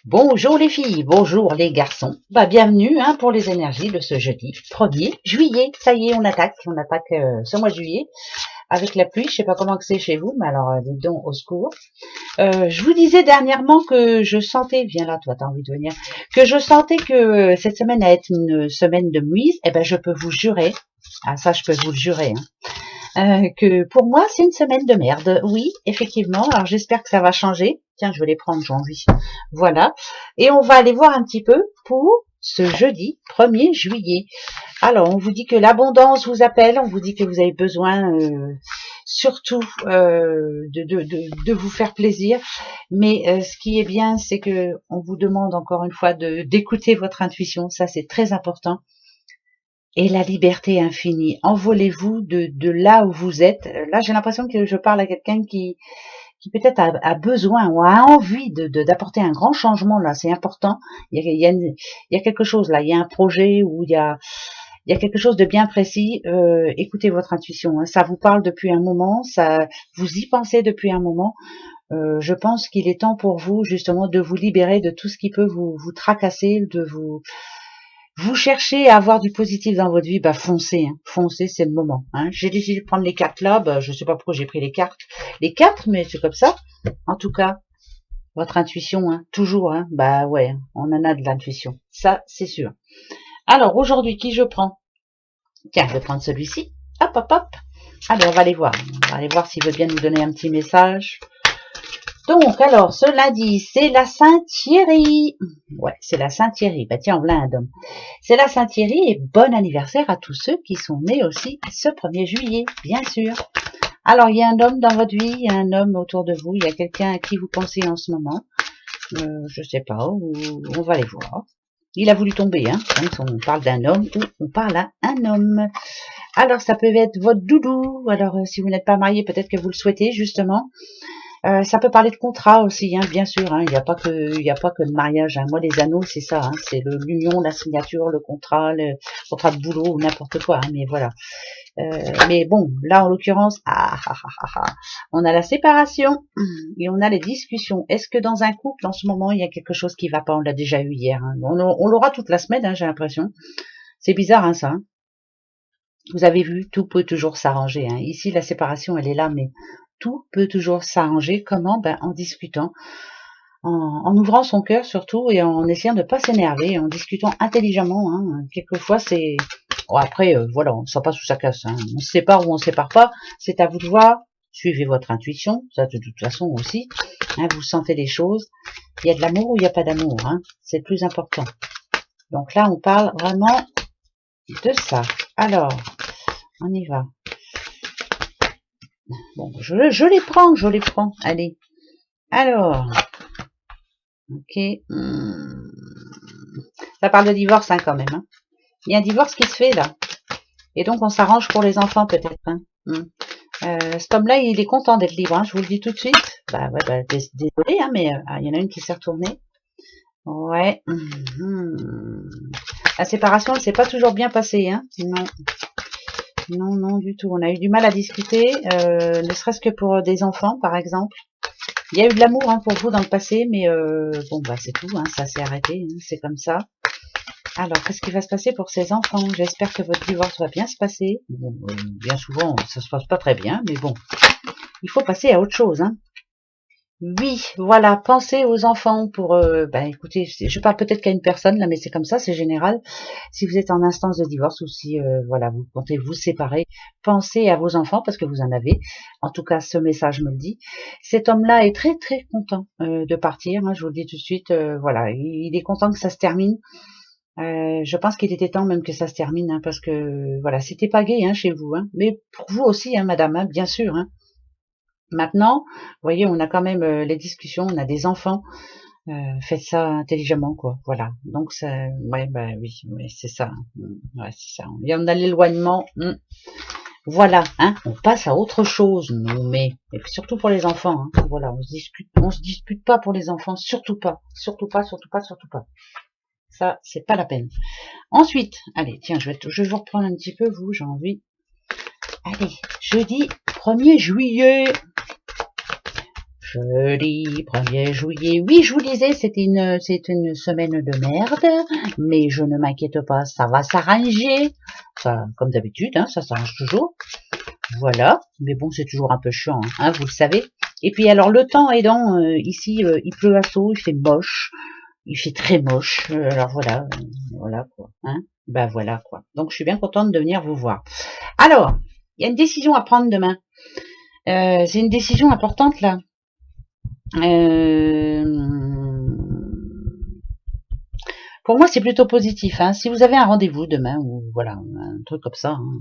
Bonjour les filles, bonjour les garçons. Bienvenue pour les énergies de ce jeudi 1er juillet. Ça y est, on attaque ce mois de juillet avec la pluie. Je sais pas comment que c'est chez vous, mais alors dites donc au secours. Je vous disais dernièrement que je sentais, viens là toi, t'as envie de venir, que je sentais que cette semaine allait être une semaine de mouise. Eh ben je peux vous jurer, ça je peux vous le jurer, que pour moi c'est une semaine de merde. Oui, effectivement. Alors j'espère que ça va changer. Tiens, je vais les prendre, j'ai envie. Voilà. Et on va aller voir un petit peu pour ce jeudi 1er juillet. Alors, on vous dit que l'abondance vous appelle, on vous dit que vous avez besoin surtout de vous faire plaisir. Mais ce qui est bien, c'est que on vous demande encore une fois d'écouter votre intuition. Ça, c'est très important. Et la liberté infinie. Envolez-vous de là où vous êtes. Là, j'ai l'impression que je parle à quelqu'un qui peut-être a besoin ou a envie d'apporter un grand changement. Là, c'est important. Il y a quelque chose là. Il y a un projet où il y a quelque chose de bien précis. Écoutez votre intuition. Ça vous parle depuis un moment. Ça, vous y pensez depuis un moment. Je pense qu'il est temps pour vous justement de vous libérer de tout ce qui peut vous tracasser, de vous cherchez à avoir du positif dans votre vie, foncez, foncez, c'est le moment. J'ai décidé de prendre les cartes là, je sais pas pourquoi j'ai pris les cartes, mais c'est comme ça. En tout cas, votre intuition, toujours, ouais, on en a de l'intuition, ça c'est sûr. Alors aujourd'hui, qui je prends? Tiens, je vais prendre celui-ci. Hop, hop, hop. Allez, on va aller voir s'il veut bien nous donner un petit message. Donc, alors, ce lundi, c'est la Saint-Thierry. Ouais, c'est la Saint-Thierry. Tiens, voilà un homme. C'est la Saint-Thierry et bon anniversaire à tous ceux qui sont nés aussi ce 1er juillet, bien sûr. Alors, il y a un homme dans votre vie, il y a un homme autour de vous, il y a quelqu'un à qui vous pensez en ce moment. Je sais pas, on va aller voir. Il a voulu tomber, Quand on parle d'un homme ou on parle à un homme. Alors, ça peut être votre doudou. Alors, si vous n'êtes pas marié, peut-être que vous le souhaitez, justement. Ça peut parler de contrat aussi, bien sûr. Il n'y a pas que le mariage. Moi, les anneaux, c'est ça. C'est l'union, la signature, le contrat de boulot ou n'importe quoi. Mais voilà. Mais bon, là, en l'occurrence, on a la séparation et on a les discussions. Est-ce que dans un couple, en ce moment, il y a quelque chose qui va pas? On l'a déjà eu hier. On l'aura toute la semaine, j'ai l'impression. C'est bizarre, ça. Vous avez vu, tout peut toujours s'arranger. Ici, la séparation, elle est là, mais tout peut toujours s'arranger. Comment? En discutant, en ouvrant son cœur surtout et en essayant de ne pas s'énerver, en discutant intelligemment. Quelquefois, c'est... Bon, après, voilà, on ne sent pas sous sa casse. On se sépare ou on ne se sépare pas. C'est à vous de voir. Suivez votre intuition. Ça, de toute façon aussi. Vous sentez les choses. Il y a de l'amour ou il n'y a pas d'amour. C'est le plus important. Donc là, on parle vraiment de ça. Alors, on y va. Bon, je les prends. Allez. Alors. Ok. Ça parle de divorce, quand même. Il y a un divorce qui se fait, là. Et donc, on s'arrange pour les enfants, peut-être. Cet homme-là, il est content d'être libre, je vous le dis tout de suite. Désolé, mais il y en a une qui s'est retournée. Ouais. La séparation, elle s'est pas toujours bien passée, Non. Non, du tout. On a eu du mal à discuter, ne serait-ce que pour des enfants, par exemple. Il y a eu de l'amour pour vous dans le passé, mais c'est tout, ça s'est arrêté, c'est comme ça. Alors, qu'est-ce qui va se passer pour ces enfants? J'espère que votre divorce va bien se passer. Bon, bien souvent, ça se passe pas très bien, mais bon, il faut passer à autre chose, Oui, voilà, pensez aux enfants pour... écoutez, je parle peut-être qu'à une personne, là, mais c'est comme ça, c'est général. Si vous êtes en instance de divorce ou si, vous comptez vous séparer, pensez à vos enfants parce que vous en avez. En tout cas, ce message me le dit. Cet homme-là est très, très content de partir. Je vous le dis tout de suite. Voilà, il est content que ça se termine. Je pense qu'il était temps même que ça se termine, parce que, voilà, c'était pas gai chez vous. Mais pour vous aussi, madame, bien sûr. Maintenant, vous voyez, on a quand même les discussions, on a des enfants, faites ça intelligemment, quoi. Voilà. Donc ça, oui, c'est ça. Ouais, c'est ça. Il y en a l'éloignement. Voilà, on passe à autre chose, et puis surtout pour les enfants, Voilà, on se dispute pas pour les enfants, surtout pas. Ça, c'est pas la peine. Ensuite, allez, tiens, je vais vous reprendre un petit peu, vous, j'ai envie. Allez, jeudi 1er juillet. Jeudi 1er juillet. Oui, je vous disais, c'est une semaine de merde, mais je ne m'inquiète pas, ça va s'arranger. Ça, comme d'habitude, hein, ça s'arrange toujours. Voilà, mais bon, c'est toujours un peu chiant, hein, vous le savez. Et puis alors, le temps aidant, ici, il pleut à saut, il fait moche, il fait très moche. Alors voilà quoi, hein. Ben voilà quoi. Donc je suis bien contente de venir vous voir. Alors, il y a une décision à prendre demain. C'est une décision importante là. Pour moi, c'est plutôt positif. Hein. Si vous avez un rendez-vous demain, ou voilà, un truc comme ça, hein,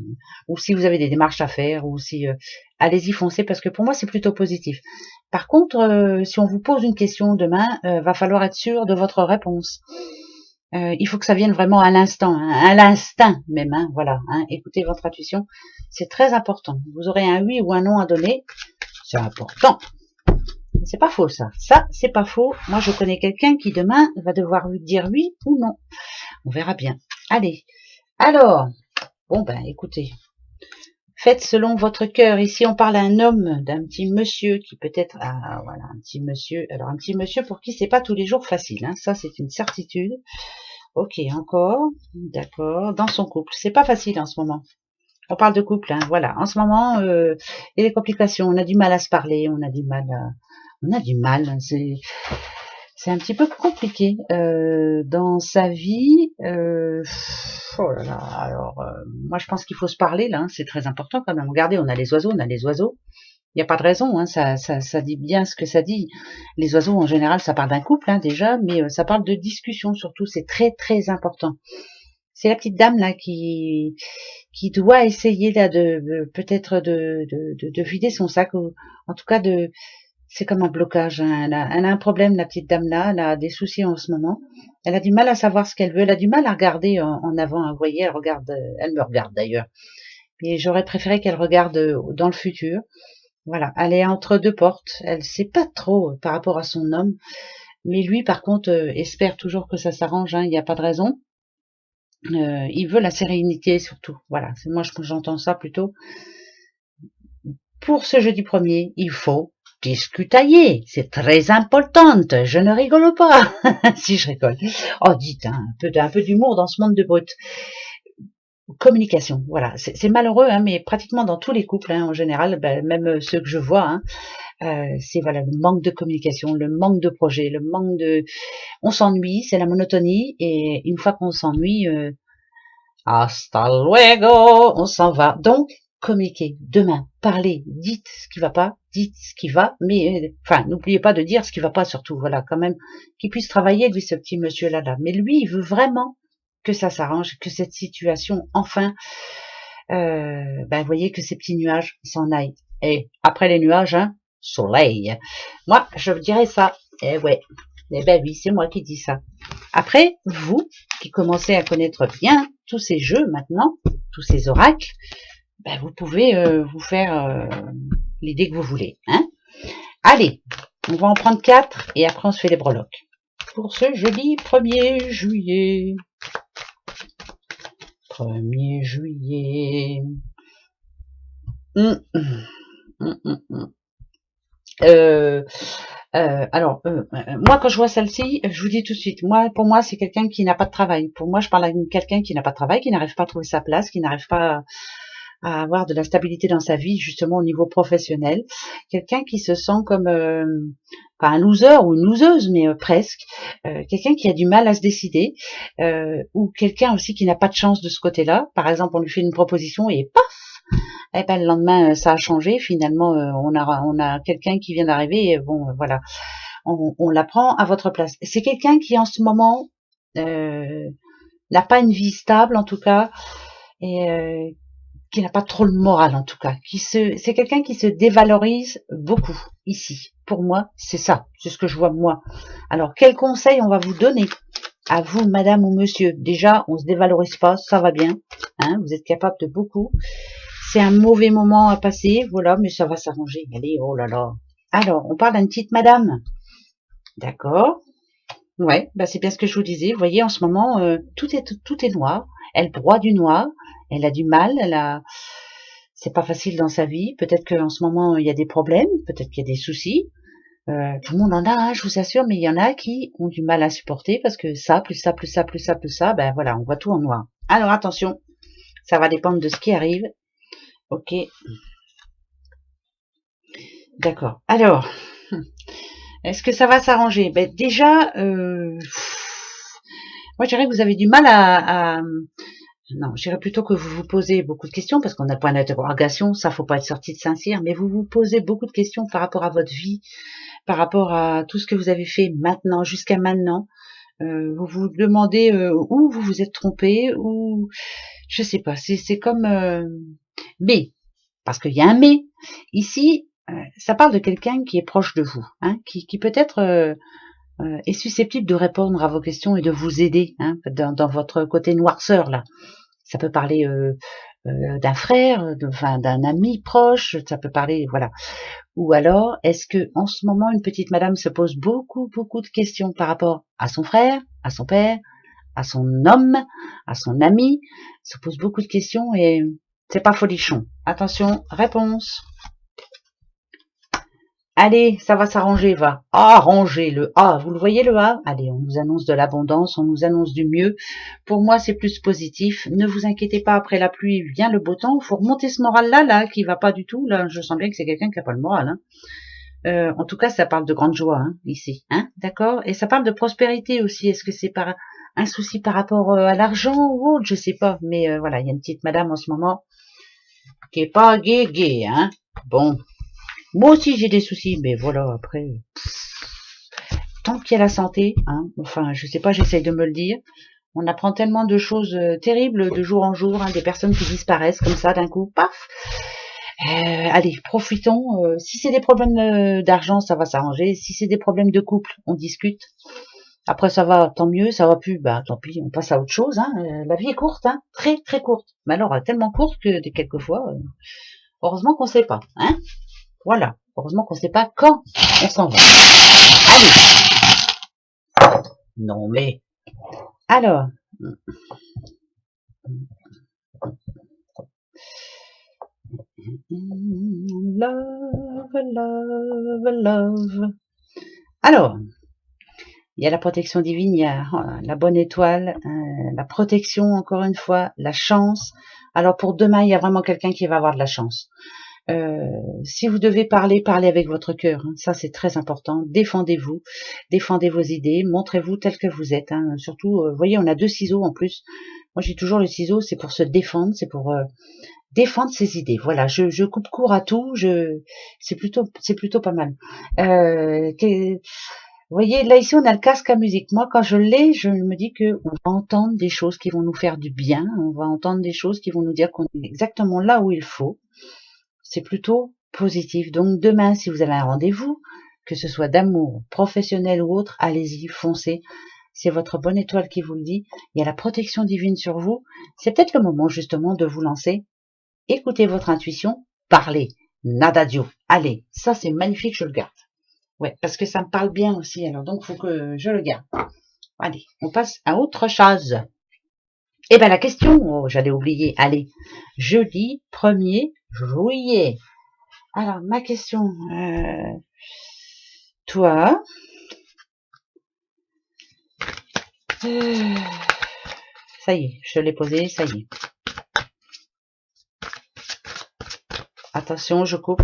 ou si vous avez des démarches à faire, ou si allez-y foncez, parce que pour moi, c'est plutôt positif. Par contre, si on vous pose une question demain, va falloir être sûr de votre réponse. Il faut que ça vienne vraiment à l'instant, hein, à l'instinct même. Hein, voilà. Hein, écoutez votre intuition, c'est très important. Vous aurez un oui ou un non à donner, c'est important. C'est pas faux ça. Ça, c'est pas faux. Moi, je connais quelqu'un qui demain va devoir dire oui ou non. On verra bien. Allez. Alors, bon ben, écoutez. Faites selon votre cœur. Ici, on parle à un homme, d'un petit monsieur qui peut-être... Ah, voilà, un petit monsieur. Alors, un petit monsieur pour qui c'est pas tous les jours facile. Hein. Ça, c'est une certitude. Ok, encore. D'accord. Dans son couple. C'est pas facile en ce moment. On parle de couple, hein. Voilà. En ce moment, il y a des complications. On a du mal à se parler. On a du mal à... c'est un petit peu compliqué dans sa vie. Oh là là, alors moi je pense qu'il faut se parler là, hein, c'est très important quand même. Regardez, on a les oiseaux. Il n'y a pas de raison, hein, ça dit bien ce que ça dit. Les oiseaux en général, ça parle d'un couple hein, déjà, mais ça parle de discussion surtout. C'est très très important. C'est la petite dame là qui doit essayer là peut-être de vider son sac, ou en tout cas de... C'est comme un blocage. Hein. Elle a un problème, la petite dame là. Elle a des soucis en ce moment. Elle a du mal à savoir ce qu'elle veut. Elle a du mal à regarder en avant. Vous voyez, elle regarde. Elle me regarde d'ailleurs. Mais j'aurais préféré qu'elle regarde dans le futur. Voilà. Elle est entre deux portes. Elle sait pas trop par rapport à son homme. Mais lui, par contre, espère toujours que ça s'arrange. Hein. Il n'y a pas de raison. Il veut la sérénité surtout. Voilà. Moi, j'entends ça plutôt. Pour ce jeudi 1er, il faut discutailler, c'est très important, je ne rigole pas. Si je rigole. Oh, dites, hein, un peu d'humour dans ce monde de brut. Communication, voilà, c'est malheureux, hein, mais pratiquement dans tous les couples, hein, en général, ben, même ceux que je vois, hein, c'est voilà le manque de communication, le manque de projet, le manque de... On s'ennuie, c'est la monotonie, et une fois qu'on s'ennuie, hasta luego, on s'en va. Donc, communiquez, demain, parlez, dites ce qui va pas, dites ce qui va, mais enfin, n'oubliez pas de dire ce qui va pas surtout, voilà, quand même, qu'il puisse travailler, lui, ce petit monsieur-là, là. Mais lui, il veut vraiment que ça s'arrange, que cette situation, enfin, ben, vous voyez que ces petits nuages s'en aillent. Et après les nuages, hein, soleil. Moi, je dirais ça. Eh ouais. Eh ben oui, c'est moi qui dis ça. Après, vous, qui commencez à connaître bien tous ces jeux maintenant, tous ces oracles, ben vous pouvez vous faire l'idée que vous voulez. Hein. Allez, on va en prendre 4 et après on se fait les breloques. Pour ce jeudi 1er juillet. 1er juillet. Alors, moi, quand je vois celle-ci, je vous dis tout de suite, pour moi, c'est quelqu'un qui n'a pas de travail. Pour moi, je parle à quelqu'un qui n'a pas de travail, qui n'arrive pas à trouver sa place, qui n'arrive pas à avoir de la stabilité dans sa vie, justement au niveau professionnel. Quelqu'un qui se sent comme, pas un loser ou une loseuse, mais presque. Quelqu'un qui a du mal à se décider, ou quelqu'un aussi qui n'a pas de chance de ce côté-là. Par exemple, on lui fait une proposition et paf, eh ben le lendemain ça a changé. Finalement, on a quelqu'un qui vient d'arriver. Et bon, voilà, on la prend à votre place. C'est quelqu'un qui en ce moment n'a pas une vie stable en tout cas, et qui n'a pas trop le moral en tout cas. C'est quelqu'un qui se dévalorise beaucoup ici. Pour moi, c'est ça. C'est ce que je vois moi. Alors, quel conseil on va vous donner à vous, madame ou monsieur? Déjà, on se dévalorise pas, ça va bien. Hein, vous êtes capable de beaucoup. C'est un mauvais moment à passer, voilà, mais ça va s'arranger. Allez, oh là là. Alors, on parle d'une petite madame. D'accord. Ouais, bah c'est bien ce que je vous disais. Vous voyez, en ce moment, tout est noir. Elle broie du noir. Elle a du mal. C'est pas facile dans sa vie. Peut-être qu'en ce moment, il y a des problèmes. Peut-être qu'il y a des soucis. Tout le monde en a, hein, je vous assure, mais il y en a qui ont du mal à supporter parce que ça, plus ça, plus ça, plus ça, plus ça, ben voilà, on voit tout en noir. Alors attention, ça va dépendre de ce qui arrive. Ok, d'accord. Alors, est-ce que ça va s'arranger? Ben déjà, moi je dirais que vous avez du mal à... Non, je dirais plutôt que vous vous posez beaucoup de questions, parce qu'on a le point d'interrogation, ça faut pas être sorti de Saint-Cyr, mais vous vous posez beaucoup de questions par rapport à votre vie, par rapport à tout ce que vous avez fait maintenant, jusqu'à maintenant. Vous vous demandez où vous vous êtes trompé, ou je sais pas, c'est comme mais, parce qu'il y a un mais. Ici, ça parle de quelqu'un qui est proche de vous, hein, qui peut-être est susceptible de répondre à vos questions et de vous aider, hein, dans votre côté noirceur là. Ça peut parler d'un frère, enfin d'un ami proche, ça peut parler, voilà. Ou alors, est-ce que en ce moment une petite madame se pose beaucoup de questions par rapport à son frère, à son père, à son homme, à son ami, se pose beaucoup de questions et c'est pas folichon. Attention, réponse. Allez, ça va s'arranger, va. Arranger le A. Vous le voyez le A? Allez, on nous annonce de l'abondance, on nous annonce du mieux. Pour moi, c'est plus positif. Ne vous inquiétez pas, après la pluie vient le beau temps. Il faut remonter ce moral-là, qui va pas du tout. Là, je sens bien que c'est quelqu'un qui a pas le moral. Hein. En tout cas, ça parle de grande joie, hein, ici. Hein, d'accord? Et ça parle de prospérité aussi. Est-ce que c'est par un souci par rapport à l'argent ou autre? Je sais pas. Mais voilà, il y a une petite madame en ce moment qui est pas gay, hein. Bon. Moi aussi j'ai des soucis, mais voilà, après, tant qu'il y a la santé, hein, enfin, je sais pas, j'essaye de me le dire. On apprend tellement de choses terribles de jour en jour, hein, des personnes qui disparaissent comme ça d'un coup, paf. Allez, profitons. Si c'est des problèmes d'argent, ça va s'arranger. Si c'est des problèmes de couple, on discute. Après, ça va, tant mieux. Ça va plus, bah tant pis, on passe à autre chose. Hein. La vie est courte, hein, très très courte. Mais alors, tellement courte que quelquefois, heureusement qu'on sait pas. Hein. Voilà. Heureusement qu'on sait pas quand on s'en va. Allez. Non mais. Alors. Love, love, love. Alors. Il y a la protection divine, il y a la bonne étoile, la protection, encore une fois, la chance. Alors pour demain, il y a vraiment quelqu'un qui va avoir de la chance. Si vous devez parler, parlez avec votre cœur. Hein. Ça, c'est très important. Défendez-vous, défendez vos idées, montrez-vous tel que vous êtes. Hein. Surtout, vous voyez, on a 2 ciseaux en plus. Moi, j'ai toujours le ciseau, c'est pour se défendre, c'est pour défendre ses idées. Voilà, je coupe court à tout. C'est plutôt pas mal. Vous voyez, là ici on a le casque à musique. Moi quand je l'ai, je me dis que on va entendre des choses qui vont nous faire du bien, on va entendre des choses qui vont nous dire qu'on est exactement là où il faut. C'est plutôt positif. Donc demain, si vous avez un rendez-vous, que ce soit d'amour, professionnel ou autre, allez-y, foncez. C'est votre bonne étoile qui vous le dit. Il y a la protection divine sur vous. C'est peut-être le moment justement de vous lancer. Écoutez votre intuition, parlez. Nada Dio. Allez, ça c'est magnifique, je le garde. Ouais, parce que ça me parle bien aussi, alors donc faut que je le garde. Allez, on passe à autre chose. Eh ben la question, oh, j'allais oublier, allez, jeudi 1er juillet. Alors ma question, toi, ça y est, je l'ai posé, ça y est. Attention, je coupe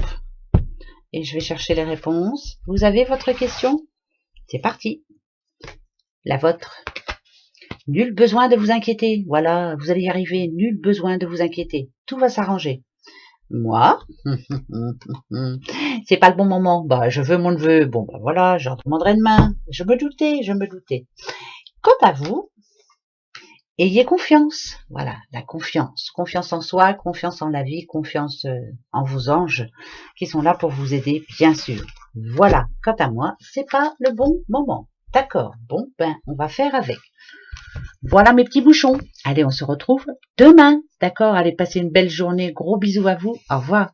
et je vais chercher les réponses. Vous avez votre question? C'est parti. La vôtre. Nul besoin de vous inquiéter. Voilà, vous allez y arriver. Nul besoin de vous inquiéter. Tout va s'arranger. Moi, c'est pas le bon moment. Bah, je veux mon neveu. Bon, bah voilà, j'en demanderai demain. Je me doutais. Quant à vous, ayez confiance. Voilà, la confiance. Confiance en soi, confiance en la vie, confiance en vos anges qui sont là pour vous aider, bien sûr. Voilà, quant à moi, c'est pas le bon moment. D'accord, bon, ben, on va faire avec. Voilà mes petits bouchons. Allez, on se retrouve demain. D'accord, allez, passez une belle journée. Gros bisous à vous. Au revoir.